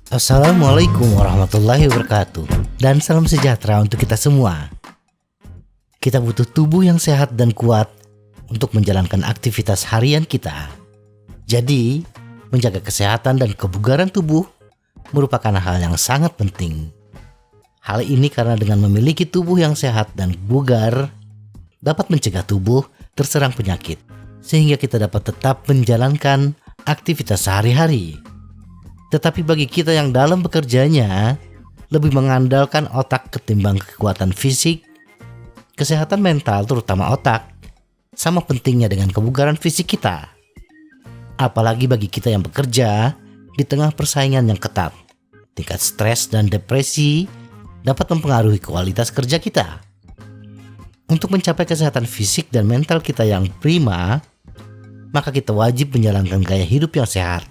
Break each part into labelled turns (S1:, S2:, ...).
S1: Assalamualaikum warahmatullahi wabarakatuh. Dan salam sejahtera untuk kita semua. Kita butuh tubuh yang sehat dan kuat untuk menjalankan aktivitas harian kita. Jadi, menjaga kesehatan dan kebugaran tubuh merupakan hal yang sangat penting. Hal ini karena dengan memiliki tubuh yang sehat dan bugar dapat mencegah tubuh terserang penyakit, sehingga kita dapat tetap menjalankan aktivitas sehari-hari. Tetapi bagi kita yang dalam bekerjanya lebih mengandalkan otak ketimbang kekuatan fisik, kesehatan mental terutama otak sama pentingnya dengan kebugaran fisik kita. Apalagi bagi kita yang bekerja di tengah persaingan yang ketat, tingkat stres dan depresi dapat mempengaruhi kualitas kerja kita. Untuk mencapai kesehatan fisik dan mental kita yang prima, maka kita wajib menjalankan gaya hidup yang sehat.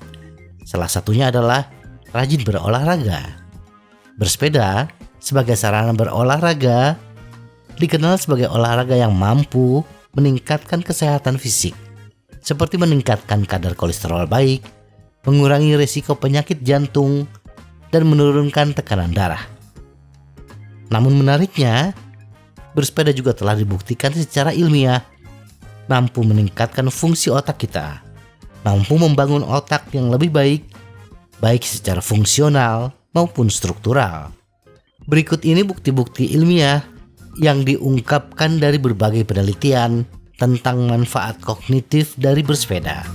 S1: Salah satunya adalah rajin berolahraga. Bersepeda sebagai sarana berolahraga dikenal sebagai olahraga yang mampu meningkatkan kesehatan fisik, seperti meningkatkan kadar kolesterol baik, mengurangi risiko penyakit jantung, dan menurunkan tekanan darah. Namun menariknya, bersepeda juga telah dibuktikan secara ilmiah mampu meningkatkan fungsi otak kita, mampu membangun otak yang lebih baik secara fungsional maupun struktural. Berikut ini bukti-bukti ilmiah yang diungkapkan dari berbagai penelitian tentang manfaat kognitif dari bersepeda.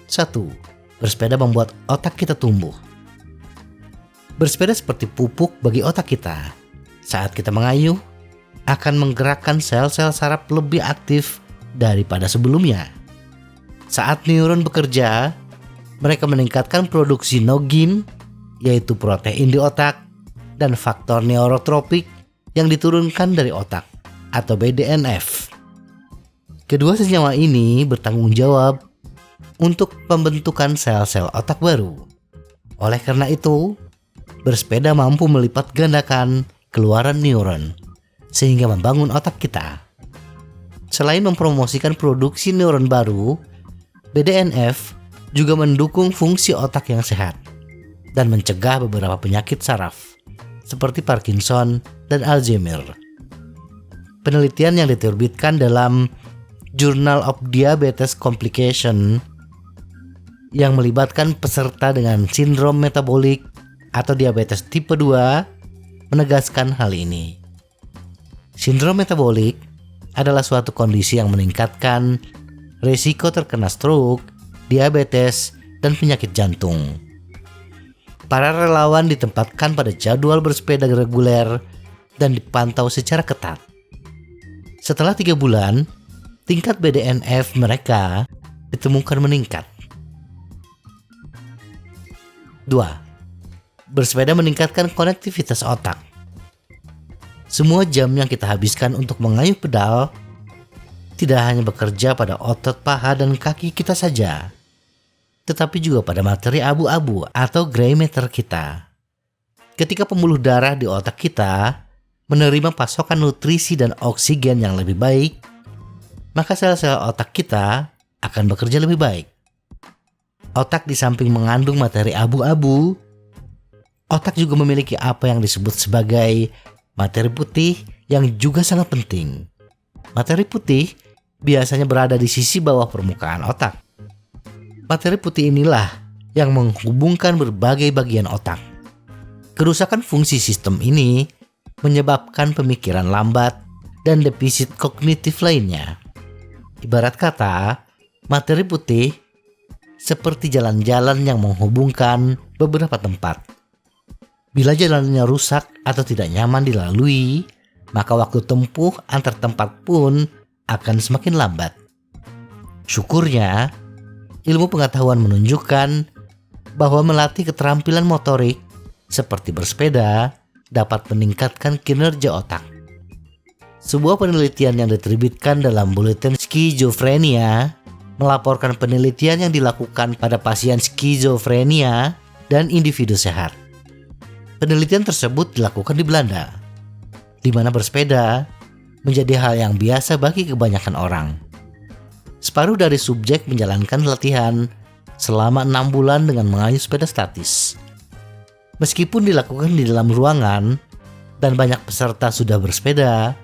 S1: Satu, bersepeda membuat otak kita tumbuh. Bersepeda seperti pupuk bagi otak kita. Saat kita mengayuh, akan menggerakkan sel-sel saraf lebih aktif daripada sebelumnya. Saat neuron bekerja, mereka meningkatkan produksi nogin, yaitu protein di otak, dan faktor neurotropik yang diturunkan dari otak, atau BDNF. Kedua senyawa ini bertanggung jawab untuk pembentukan sel-sel otak baru. Oleh karena itu, bersepeda mampu melipat gandakan keluaran neuron, sehingga membangun otak kita. Selain mempromosikan produksi neuron baru, BDNF juga mendukung fungsi otak yang sehat dan mencegah beberapa penyakit saraf, seperti Parkinson dan Alzheimer. Penelitian yang diterbitkan dalam Journal of Diabetes Complication yang melibatkan peserta dengan sindrom metabolik atau diabetes tipe 2 menegaskan hal ini. Sindrom metabolik adalah suatu kondisi yang meningkatkan risiko terkena stroke, diabetes, dan penyakit jantung. Para relawan ditempatkan pada jadwal bersepeda reguler dan dipantau secara ketat. Setelah 3 bulan, tingkat BDNF mereka ditemukan meningkat. 2. Bersepeda meningkatkan konektivitas otak. Semua jam yang kita habiskan untuk mengayuh pedal tidak hanya bekerja pada otot paha dan kaki kita saja, tetapi juga pada materi abu-abu atau gray matter kita. Ketika pembuluh darah di otak kita menerima pasokan nutrisi dan oksigen yang lebih baik, maka sel-sel otak kita akan bekerja lebih baik. Otak di samping mengandung materi abu-abu, otak juga memiliki apa yang disebut sebagai materi putih yang juga sangat penting. Materi putih biasanya berada di sisi bawah permukaan otak. Materi putih inilah yang menghubungkan berbagai bagian otak. Kerusakan fungsi sistem ini menyebabkan pemikiran lambat dan defisit kognitif lainnya. Ibarat kata, materi putih seperti jalan-jalan yang menghubungkan beberapa tempat. Bila jalannya rusak atau tidak nyaman dilalui, maka waktu tempuh antar tempat pun akan semakin lambat. Syukurnya, ilmu pengetahuan menunjukkan bahwa melatih keterampilan motorik seperti bersepeda dapat meningkatkan kinerja otak. Sebuah penelitian yang diterbitkan dalam Buletin Skizofrenia melaporkan penelitian yang dilakukan pada pasien skizofrenia dan individu sehat. Penelitian tersebut dilakukan di Belanda, di mana bersepeda menjadi hal yang biasa bagi kebanyakan orang. Separuh dari subjek menjalankan latihan selama 6 bulan dengan mengayuh sepeda statis. Meskipun dilakukan di dalam ruangan dan banyak peserta sudah bersepeda,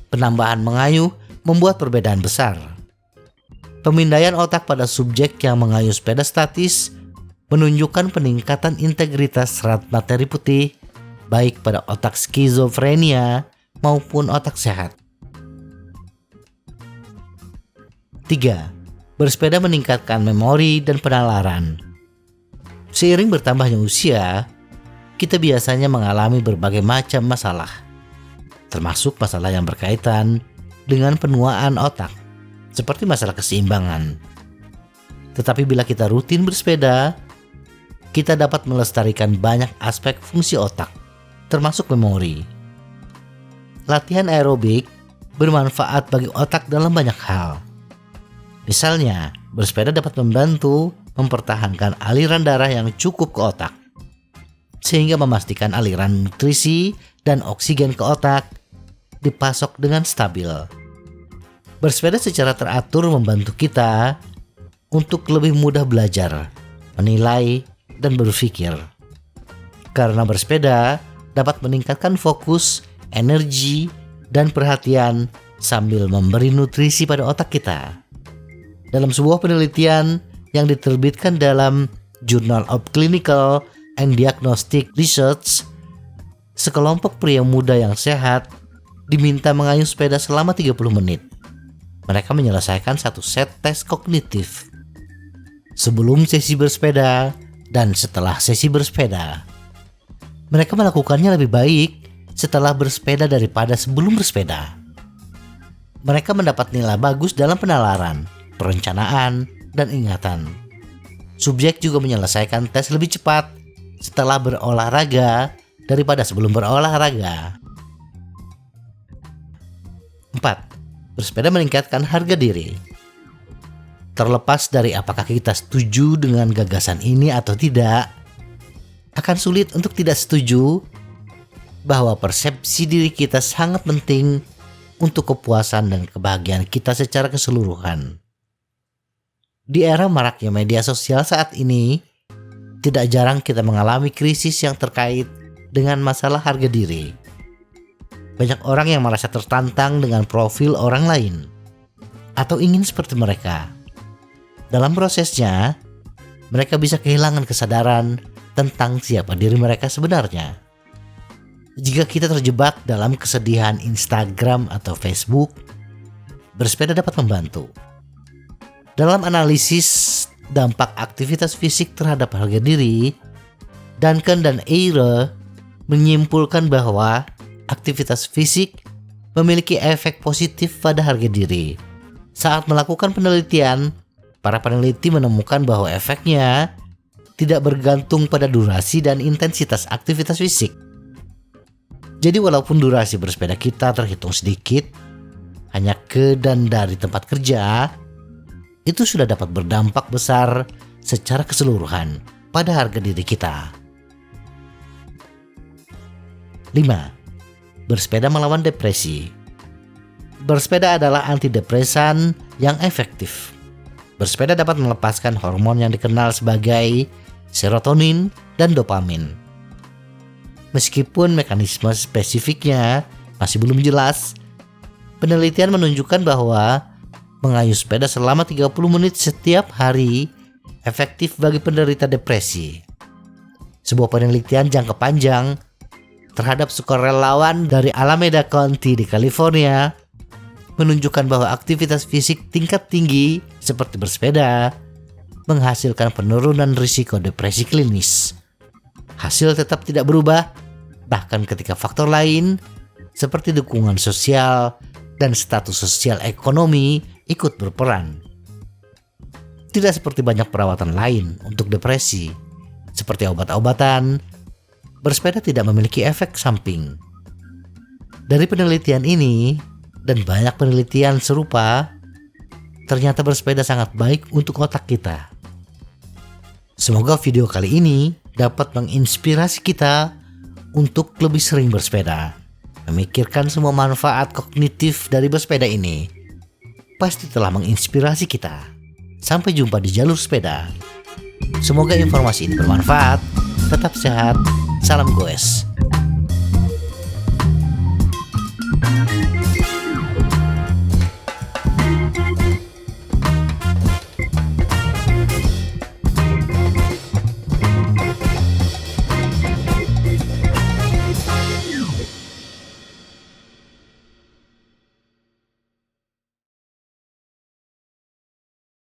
S1: penambahan mengayuh membuat perbedaan besar. Pemindaian otak pada subjek yang mengayuh sepeda statis menunjukkan peningkatan integritas serat materi putih baik pada otak skizofrenia maupun otak sehat. 3. Bersepeda meningkatkan memori dan penalaran. Seiring bertambahnya usia, kita biasanya mengalami berbagai macam masalah, termasuk masalah yang berkaitan dengan penuaan otak, seperti masalah keseimbangan. Tetapi bila kita rutin bersepeda, kita dapat melestarikan banyak aspek fungsi otak, termasuk memori. Latihan aerobik bermanfaat bagi otak dalam banyak hal. Misalnya, bersepeda dapat membantu mempertahankan aliran darah yang cukup ke otak, sehingga memastikan aliran nutrisi dan oksigen ke otak dipasok dengan stabil. Bersepeda secara teratur membantu kita untuk lebih mudah belajar, menilai, dan berpikir. Karena bersepeda dapat meningkatkan fokus, energi, dan perhatian sambil memberi nutrisi pada otak kita. Dalam sebuah penelitian yang diterbitkan dalam Journal of Clinical and Diagnostic Research, sekelompok pria muda yang sehat diminta mengayuh sepeda selama 30 menit. Mereka menyelesaikan satu set tes kognitif sebelum sesi bersepeda dan setelah sesi bersepeda. Mereka melakukannya lebih baik setelah bersepeda daripada sebelum bersepeda. Mereka mendapat nilai bagus dalam penalaran, perencanaan, dan ingatan. Subjek juga menyelesaikan tes lebih cepat setelah berolahraga daripada sebelum berolahraga. 4. Bersepeda meningkatkan harga diri. Terlepas dari apakah kita setuju dengan gagasan ini atau tidak, akan sulit untuk tidak setuju bahwa persepsi diri kita sangat penting untuk kepuasan dan kebahagiaan kita secara keseluruhan. Di era maraknya media sosial saat ini, tidak jarang kita mengalami krisis yang terkait dengan masalah harga diri. Banyak orang yang merasa tertantang dengan profil orang lain atau ingin seperti mereka. Dalam prosesnya, mereka bisa kehilangan kesadaran tentang siapa diri mereka sebenarnya. Jika kita terjebak dalam kesedihan Instagram atau Facebook, bersepeda dapat membantu. Dalam analisis dampak aktivitas fisik terhadap harga diri, Duncan dan Eyre menyimpulkan bahwa aktivitas fisik memiliki efek positif pada harga diri. Saat melakukan penelitian, para peneliti menemukan bahwa efeknya tidak bergantung pada durasi dan intensitas aktivitas fisik. Jadi walaupun durasi bersepeda kita terhitung sedikit, hanya ke dan dari tempat kerja, itu sudah dapat berdampak besar secara keseluruhan pada harga diri kita. 5. Bersepeda melawan depresi. Bersepeda adalah antidepresan yang efektif. Bersepeda dapat melepaskan hormon yang dikenal sebagai serotonin dan dopamin. Meskipun mekanisme spesifiknya masih belum jelas, penelitian menunjukkan bahwa mengayuh sepeda selama 30 menit setiap hari efektif bagi penderita depresi. Sebuah penelitian jangka panjang terhadap sukarelawan dari Alameda County di California menunjukkan bahwa aktivitas fisik tingkat tinggi seperti bersepeda menghasilkan penurunan risiko depresi klinis. Hasil tetap tidak berubah, bahkan ketika faktor lain seperti dukungan sosial dan status sosial ekonomi ikut berperan. Tidak seperti banyak perawatan lain untuk depresi, seperti obat-obatan, bersepeda tidak memiliki efek samping. Dari penelitian ini, Dan banyak penelitian serupa, ternyata bersepeda sangat baik untuk otak kita. Semoga video kali ini dapat menginspirasi kita untuk lebih sering bersepeda. Memikirkan semua manfaat kognitif dari bersepeda ini pasti telah menginspirasi kita. Sampai jumpa di jalur sepeda. Semoga informasi ini bermanfaat. Tetap sehat. Salam goes.